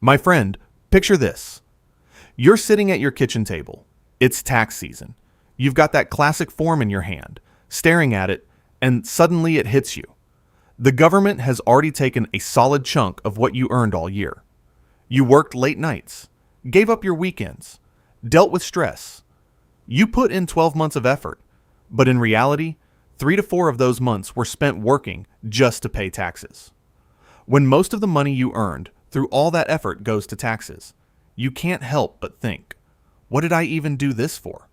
My friend, picture this. You're sitting at your kitchen table. It's tax season. You've got that classic form in your hand, staring at it, and suddenly it hits you. The government has already taken a solid chunk of what you earned all year. You worked late nights, gave up your weekends, dealt with stress. You put in 12 months of effort, but in reality, 3 to 4 of those months were spent working just to pay taxes. When most of the money you earned through all that effort goes to taxes, you can't help but think, what did I even do this for?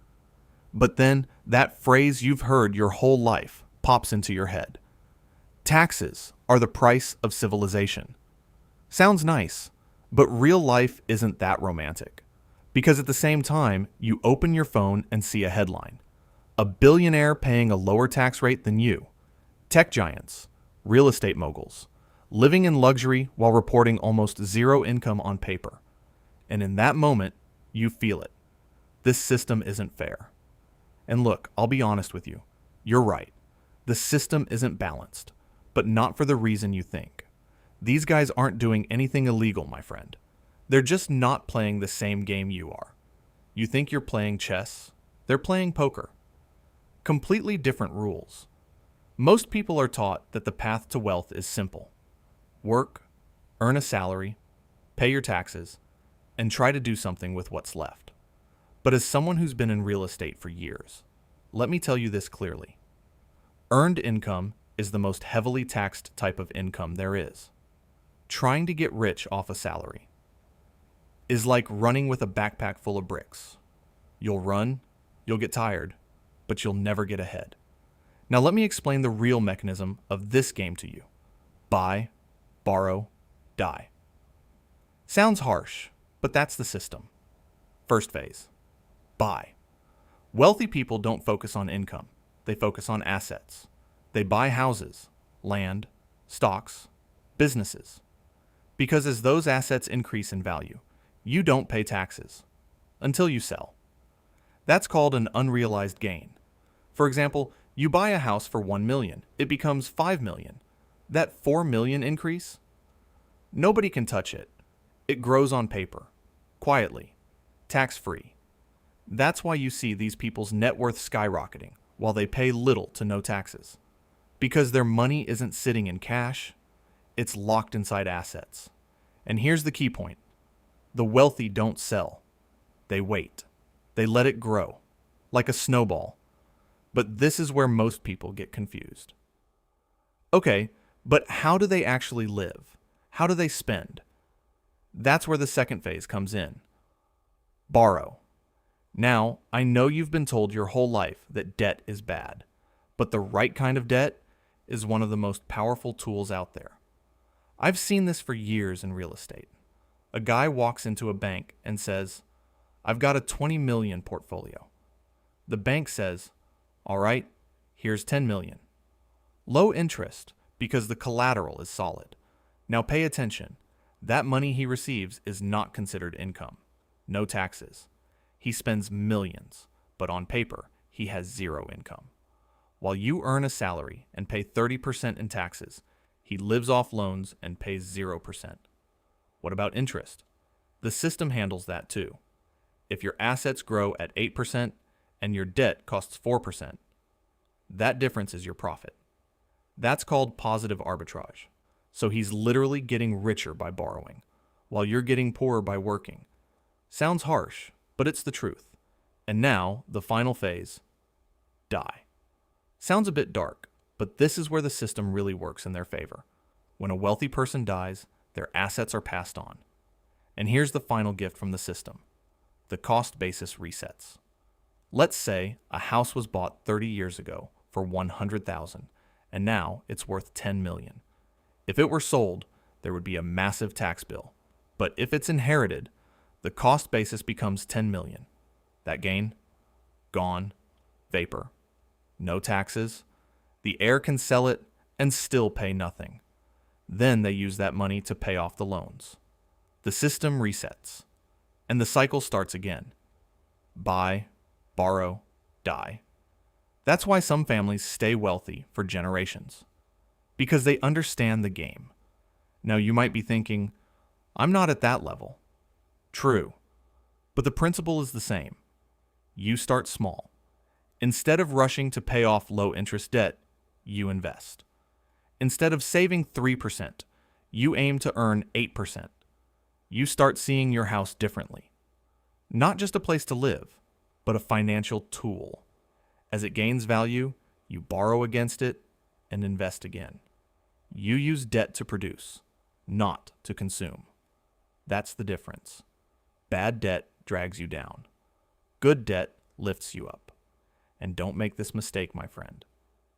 But then that phrase you've heard your whole life pops into your head. Taxes are the price of civilization. Sounds nice, but real life isn't that romantic. Because at the same time, you open your phone and see a headline. A billionaire paying a lower tax rate than you. Tech giants, real estate moguls, living in luxury while reporting almost zero income on paper. And in that moment, you feel it. This system isn't fair. And look, I'll be honest with you. You're right. The system isn't balanced, but not for the reason you think. These guys aren't doing anything illegal, my friend. They're just not playing the same game you are. You think you're playing chess? They're playing poker. Completely different rules. Most people are taught that the path to wealth is simple. Work, earn a salary, pay your taxes, and try to do something with what's left. But as someone who's been in real estate for years, let me tell you this clearly. Earned income is the most heavily taxed type of income there is. Trying to get rich off a salary is like running with a backpack full of bricks. You'll run, you'll get tired, but you'll never get ahead. Now let me explain the real mechanism of this game to you. Buy, borrow, die. Sounds harsh, but that's the system. First phase. Buy. Wealthy people don't focus on income. They focus on assets. They buy houses, land, stocks, businesses. Because as those assets increase in value, you don't pay taxes until you sell. That's called an unrealized gain. For example, you buy a house for $1 million. It becomes $5 million. That $4 million increase? Nobody can touch it. It grows on paper, quietly, tax-free. That's why you see these people's net worth skyrocketing while they pay little to no taxes. Because their money isn't sitting in cash, it's locked inside assets. And here's the key point. The wealthy don't sell. They wait. They let it grow, like a snowball. But this is where most people get confused. Okay, but how do they actually live? How do they spend? That's where the second phase comes in. Borrow. Now, I know you've been told your whole life that debt is bad, but the right kind of debt is one of the most powerful tools out there. I've seen this for years in real estate. A guy walks into a bank and says, I've got a 20 million portfolio. The bank says, all right, here's 10 million. Low interest because the collateral is solid. Now pay attention. That money he receives is not considered income. No taxes. He spends millions, but on paper, he has zero income. While you earn a salary and pay 30% in taxes, he lives off loans and pays 0%. What about interest? The system handles that too. If your assets grow at 8% and your debt costs 4%, that difference is your profit. That's called positive arbitrage. So he's literally getting richer by borrowing, while you're getting poorer by working. Sounds harsh, but it's the truth. And now, the final phase, die. Sounds a bit dark, but this is where the system really works in their favor. When a wealthy person dies, their assets are passed on. And here's the final gift from the system. The cost basis resets. Let's say a house was bought 30 years ago for $100,000, and now it's worth $10 million. If it were sold, there would be a massive tax bill. But if it's inherited, the cost basis becomes $10 million. That gain? Gone. Vapor. No taxes. The heir can sell it and still pay nothing. Then they use that money to pay off the loans. The system resets, and the cycle starts again. Buy, borrow, die. That's why some families stay wealthy for generations. Because they understand the game. Now you might be thinking, I'm not at that level. True. But the principle is the same. You start small. Instead of rushing to pay off low-interest debt, you invest. Instead of saving 3%, you aim to earn 8%. You start seeing your house differently. Not just a place to live, but a financial tool. As it gains value, you borrow against it and invest again. You use debt to produce, not to consume. That's the difference. Bad debt drags you down. Good debt lifts you up. And don't make this mistake, my friend.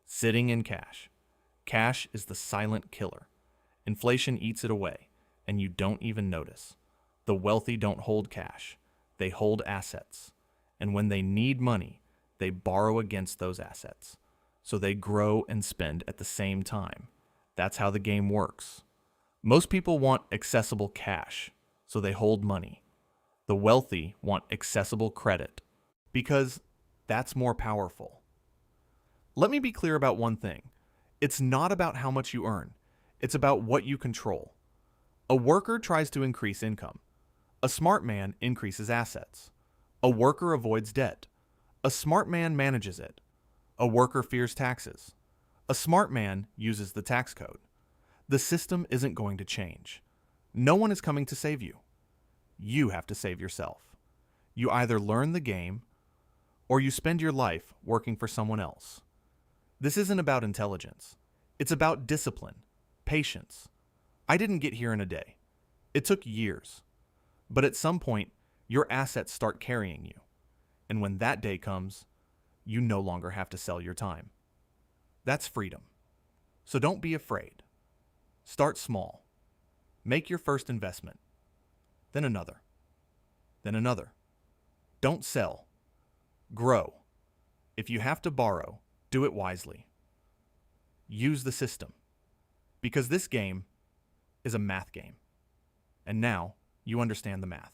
Sitting in cash. Cash is the silent killer. Inflation eats it away, and you don't even notice. The wealthy don't hold cash. They hold assets. And when they need money, they borrow against those assets. So they grow and spend at the same time. That's how the game works. Most people want accessible cash, so they hold money. The wealthy want accessible credit, because that's more powerful. Let me be clear about one thing. It's not about how much you earn. It's about what you control. A worker tries to increase income. A smart man increases assets. A worker avoids debt. A smart man manages it. A worker fears taxes. A smart man uses the tax code. The system isn't going to change. No one is coming to save you. You have to save yourself. You either learn the game or you spend your life working for someone else. This isn't about intelligence. It's about discipline, patience. I didn't get here in a day. It took years. But at some point, your assets start carrying you. And when that day comes, you no longer have to sell your time. That's freedom. So don't be afraid. Start small. Make your first investment. Then another. Then another. Don't sell. Grow. If you have to borrow, do it wisely. Use the system. Because this game is a math game. And now you understand the math.